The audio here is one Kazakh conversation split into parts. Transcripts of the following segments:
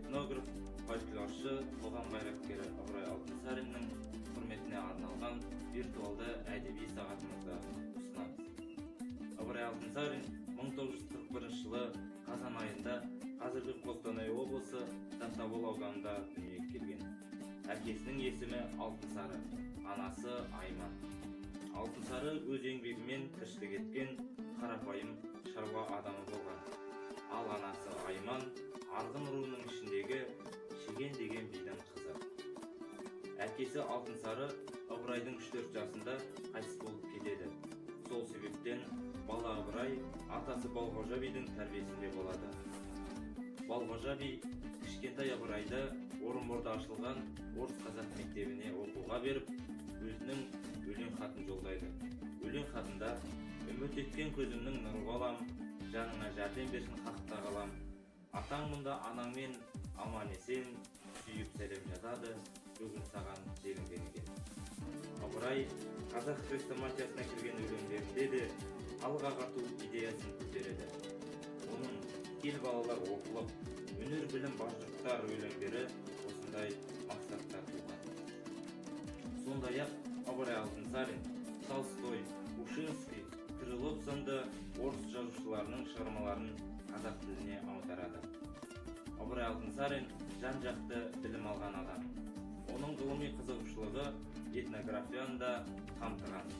этнограф, фольклоршы, қоғам қайраткері Ыбырай Алтынсариннің құрметіне арналған виртуалды әдеби сағатымызды ұсынамыз. Ыбырай Алтынсарин 1941 жылы қазан айында қазіргі Қостанай облысы Тастабол ауданында дүниеге келген. Әкесінің есімі Алтынсары, анасы Айман. Алтынсары өз еңбегімен тіршілік еткен қарапайым шаруа адамы болған. Ал анасы Айман арғын руының ішіндегі Шеген деген бидің қызы. Әкесі Алтынсары Ыбырайдың 3-4 жасында қайтыс болып кетеді. Сол себептен бала Ыбырай атасы Балғожа бидің тәрбиесінде болады. Балғожа би кішкентай Ыбырайды Орынборда ашылған орыс қазақ мектебіне оқуға беріп, өзінің өлең хатын жолдайды. Өлең хатында: үміт еткен көзімнің нұры балам, жаныңа жәрдем берсін хақта қалам. Атаң мұнда анаңмен аман есен, сүйіп сәлем жазады, бүгін саған желінген. Ыбырай қазақ хрестоматиясына кірген өлеңдерінде де алға-ағарту идеясын көтереді. Оның кел балалар оқылып, өнер білім башқұрттар өлеңдері осындай мақсаттар туған. Сондай-ақ Ыбырай Алтынсарин Толстой, Ушинский, Крылов сынды орыс жазушыларының шығармаларын қазақ тіліне аударады. Ыбырай Алтынсарин жан-жақты білім алған адам. Оның ғылыми қызығушылығы этнографияны да қамтыған.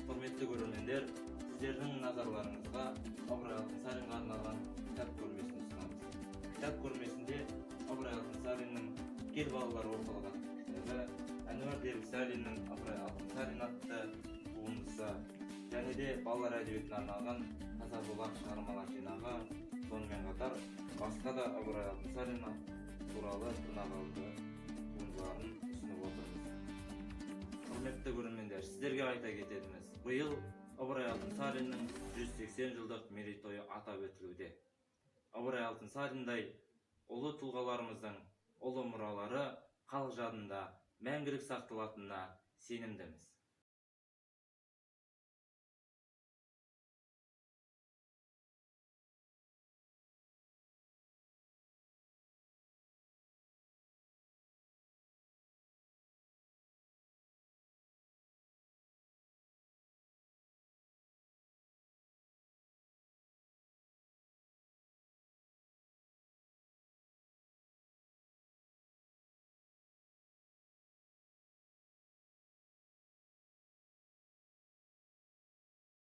Құрметті көрермендер, сіздердің назарларыңызға Ыбырай Алтынсаринға арналған кітап көрмесін ұсынамыз. Кітап көрмесінде Ыбырай Алтынсариннің «Кел балалар» оқылған кітабы, Әнуар Дербісәлиннің Ыбырай Алтынсарин атты туындысы, және де балалар әдебиетіне арналған Таза-Бұлақ шығармалар жинағы, сонымен қатар басқа да Ыбырай Алтынсарин туралы тырнақалды туындыларын ұсынып отырмыз. Құрметті көрермендер, сіздерге айта кететініміз, биыл Ыбырай Алтынсариннің 180 жылдық мерейтойы атап өтілуде. Ыбырай Алтынсариндай ұлы тұлғаларымыздың ұлы мұралары халық жадында мәңгілік сақталатынына сенімдіміз.